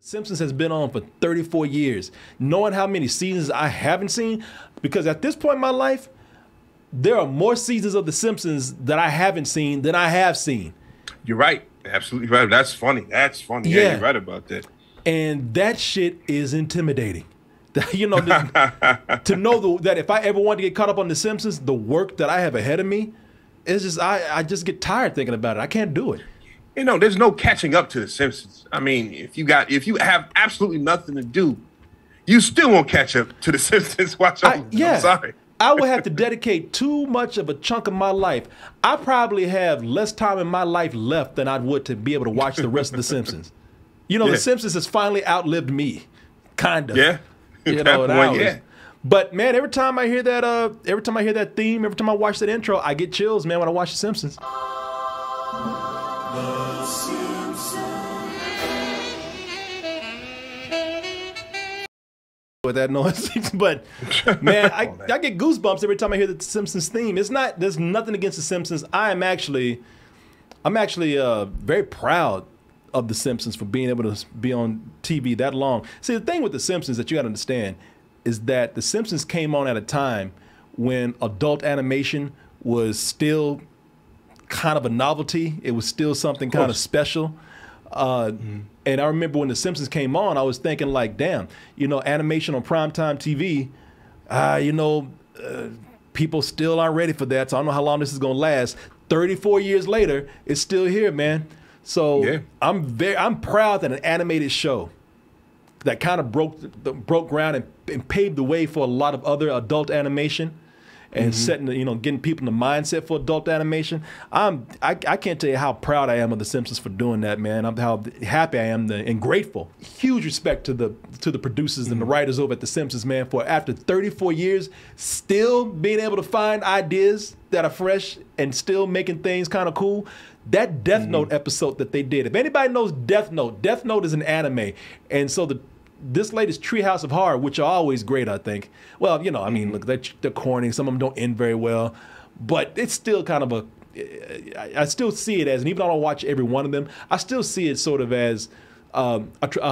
Simpsons has been on for 34 years. Knowing how many seasons I haven't seen, because at this point in my life, there are more seasons of The Simpsons that I haven't seen than I have seen. You're right. Absolutely right. That's funny. That's funny. Yeah, you're right about that. And that shit is intimidating. You know, to know that if I ever want to get caught up on The Simpsons, the work that I have ahead of me, it's just, I just get tired thinking about it. I can't do it. You know, there's no catching up to The Simpsons. I mean, if you have absolutely nothing to do, you still won't catch up to The Simpsons. I'm sorry. I would have to dedicate too much of a chunk of my life. I probably have less time in my life left than I would to be able to watch the rest of The Simpsons. You know, The Simpsons has finally outlived me, kind of. Yeah. You know, But man, every time I hear that theme, every time I watch that intro, I get chills, man, when I watch The Simpsons. The Simpsons. With that noise, but man, I get goosebumps every time I hear the Simpsons theme. There's nothing against the Simpsons. I'm actually very proud of the Simpsons for being able to be on TV that long. See, the thing with the Simpsons that you got to understand is that the Simpsons came on at a time when adult animation was still kind of a novelty. It was still something kind of special. And I remember when The Simpsons came on, I was thinking like, damn, you know, animation on primetime TV, people still aren't ready for that. So I don't know how long this is going to last. 34 years later, it's still here, man. So I'm proud that an animated show that kind of broke ground and paved the way for a lot of other adult animation and setting, getting people in the mindset for adult animation. I can't tell you how proud I am of The Simpsons for doing that, man. How happy I am and grateful. Huge respect to the producers and the writers over at The Simpsons, man, for after 34 years, still being able to find ideas that are fresh and still making things kind of cool. That Death Note episode that they did. If anybody knows Death Note is an anime, and so this latest Treehouse of Horror, which are always great, I think. Well, I mean, look, they're corny. Some of them don't end very well, but it's still kind of I still see it as, and even though I don't watch every one of them, I still see it sort of as a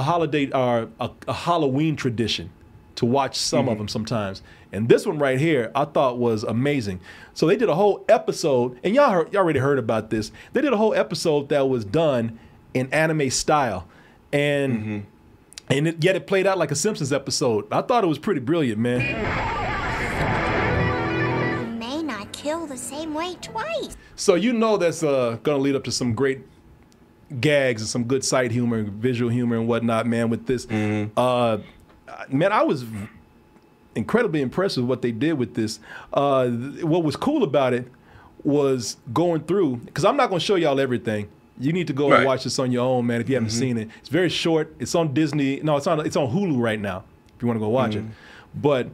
holiday or a Halloween tradition to watch some of them sometimes. And this one right here, I thought was amazing. So they did a whole episode, and y'all already heard about this. They did a whole episode that was done in anime style, and yet it played out like a Simpsons episode. I thought it was pretty brilliant, man. You may not kill the same way twice. So that's gonna lead up to some great gags and some good sight humor, visual humor and whatnot, man, with this. Man, I was incredibly impressed with what they did with this. What was cool about it was going through, because I'm not gonna show y'all everything. You need to go and watch this on your own, man, if you haven't seen it. It's very short. It's on Disney. No, it's on Hulu right now, if you want to go watch it. But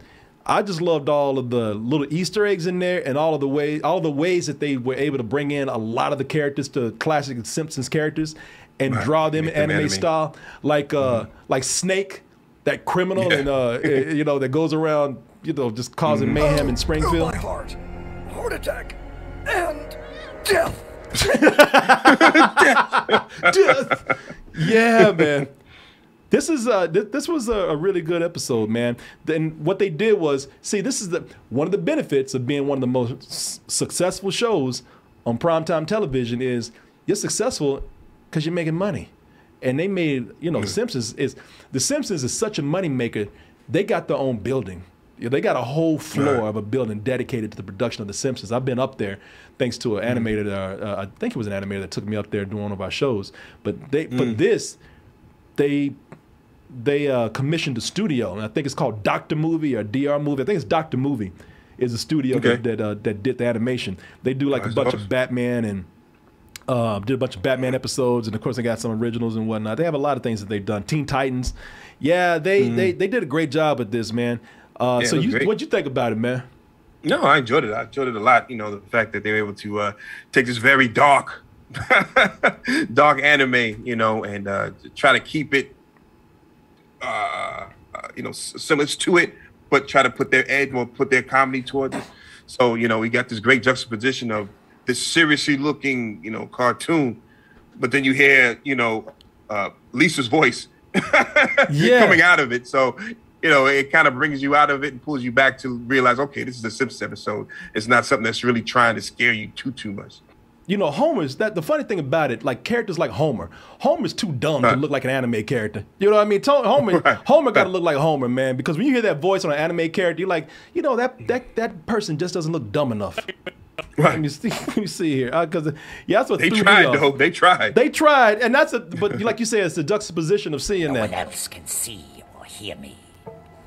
I just loved all of the little Easter eggs in there and all the ways that they were able to bring in a lot of the characters to classic Simpsons characters and draw them in anime style. Like Snake, that criminal, and that goes around, just causing mayhem in Springfield. Oh, my heart attack, and death. Yeah, man. This was a really good episode, man. Then what they did was, see, this is one of the benefits of being one of the most successful shows on primetime television is you're successful because you're making money. And they made, The Simpsons is such a money maker. They got their own building. They got a whole floor of a building dedicated to the production of The Simpsons. I've been up there thanks to an animator. I think it was an animator that took me up there doing one of our shows. But for this, they commissioned a studio, and I think it's called Dr. Movie or DR Movie. I think it's Dr. Movie is a studio that did the animation. They do like a bunch of Batman and did a bunch of Batman episodes, and of course they got some originals and whatnot. They have a lot of things that they've done. Teen Titans, they did a great job with this, man. So what'd you think about it, man? No, I enjoyed it. I enjoyed it a lot. The fact that they were able to take this very dark anime, and try to keep it, similar to it, but try to put their edge or put their comedy towards it. So, we got this great juxtaposition of this seriously looking, cartoon, but then you hear, Lisa's voice coming out of it. So, it kind of brings you out of it and pulls you back to realize, okay, this is a Simpsons episode. It's not something that's really trying to scare you too much. Homer's the funny thing about it, like characters like Homer's too dumb to look like an anime character. You know what I mean? Homer got to look like Homer, man, because when you hear that voice on an anime character, you're like, that person just doesn't look dumb enough. Right. Let me see here, because that's what they tried, though. They tried, and but like you say, it's the juxtaposition of seeing that. No one else can see or hear me.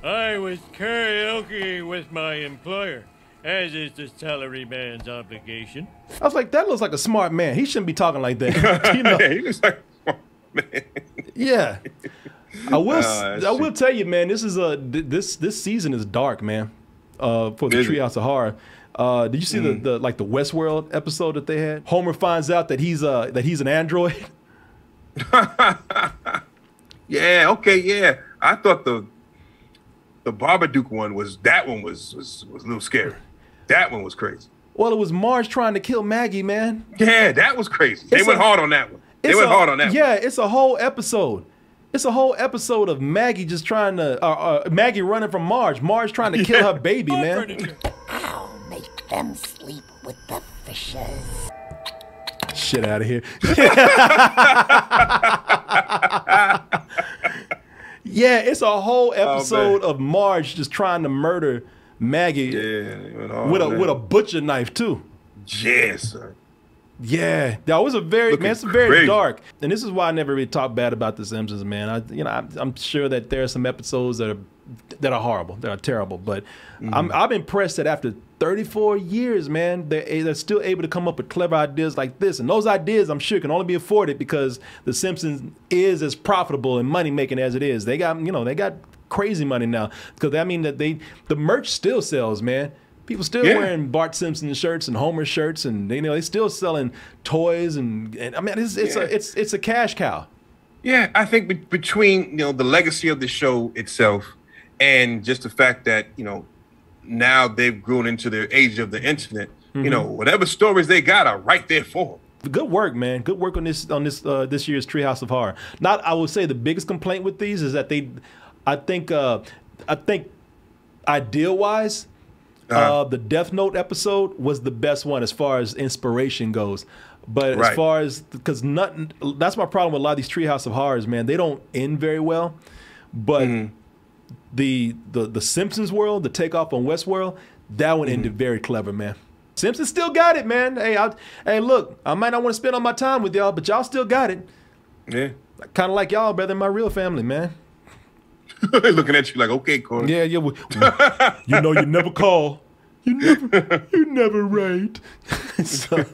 I was karaoke with my employer, as is the salaryman's obligation. I was like, that looks like a smart man. He shouldn't be talking like that. Yeah, he looks like a smart man. Yeah. I will tell you, man, this is this season is dark, man. For the Treehouse of Horror. Did you see the Westworld episode that they had? Homer finds out that he's an android. Yeah, okay, yeah. I thought the Babadook one was a little scary. That one was crazy. Well, it was Marge trying to kill Maggie, man. Yeah, that was crazy. They went hard on that one. Yeah, it's a whole episode. It's a whole episode of Maggie just trying to, Maggie running from Marge. Marge trying to kill her baby, man. I'll make them sleep with the fishes. Shit out of here. Yeah, it's a whole episode of Marge just trying to murder Maggie with a butcher knife too. Yes, sir. Yeah, that was it's very dark, and this is why I never really talk bad about The Simpsons, man. I'm sure that there are some episodes that are horrible, that are terrible, but I'm impressed that after 34 years, man, they're still able to come up with clever ideas like this, and those ideas I'm sure can only be afforded because The Simpsons is as profitable and money making as it is. They got crazy money now because that the merch still sells, man. People still wearing Bart Simpson shirts and Homer shirts, and they still selling toys, and I mean it's a cash cow. Yeah, I think between the legacy of the show itself and just the fact that now they've grown into the age of the internet, whatever stories they got are right there for them. Good work, man. Good work on this year's Treehouse of Horror. I would say the biggest complaint with these is that I think ideal wise. The Death Note episode was the best one as far as inspiration goes. But as far as, because that's my problem with a lot of these Treehouse of Horrors, man. They don't end very well. But the Simpsons world, the takeoff on Westworld, that one ended very clever, man. Simpsons still got it, man. Hey, look, I might not want to spend all my time with y'all, but y'all still got it. Yeah. Kind of like y'all, brother, in my real family, man. Looking at you like, okay, Corey. Yeah. You never call. You never write. So.